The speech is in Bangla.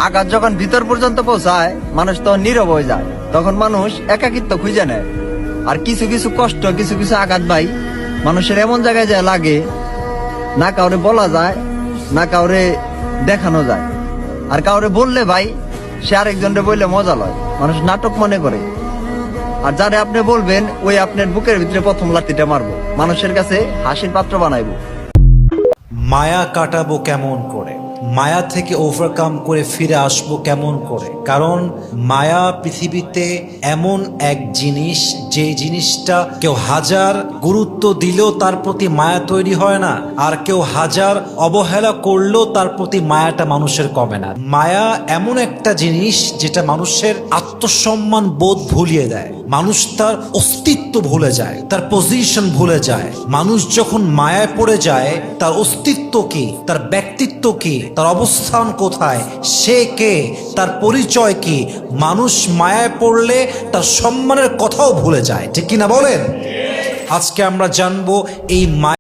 আঘাত যখন ভিতর পর্যন্ত পৌঁছায় মানুষ তখন নীরব হয়ে যায়, তখন মানুষ একাকিত্ব খুঁজে নেয়। আর কিছু কিছু কষ্ট, কিছু কিছু আঘাত ভাই মানুষের এমন জায়গায় যায় লাগে, না কাউরে বলা যায়, না কাউরে দেখানো যায়। আর কাউরে বললে ভাই সে আরেকজনরে বললে মজা লয়, মানুষ নাটক মনে করে। আর যারে আপনি বলবেন ওই আপনার বুকের ভিতরে প্রথম লাঠিটা মারবো, মানুষের কাছে হাসির পাত্র বানাইবো। মায়া কাটাবো কেমন করে, মায়া থেকে ওভারকাম করে ফিরে আসবো কেমন করে? কারণ মায়া পৃথিবীতে এমন এক জিনিস, যে জিনিসটা কেউ হাজার গুরুত্ব দিলেও তার প্রতি মায়া তৈরি হয় না, আর কেউ হাজার অবহেলা করলেও তার প্রতি মায়াটা মানুষের কমে না। মায়া এমন একটা জিনিস যেটা মানুষের আত্মসম্মান বোধ ভুলিয়ে দেয়, মানুষ তার অস্তিত্ব ভুলে যায়, তার পজিশন ভুলে যায়। মানুষ যখন মায়ায় পড়ে যায়, তার অস্তিত্ব কি, তার ব্যক্তিত্ব কি, তার অবস্থান কোথায়, সে কে, তার পরিচয় কি, মানুষ মায়ায় পড়লে তার সম্মানের কথাও ভুলে যায়। ঠিক কিনা বলেন? আজকে আমরা জানবো এই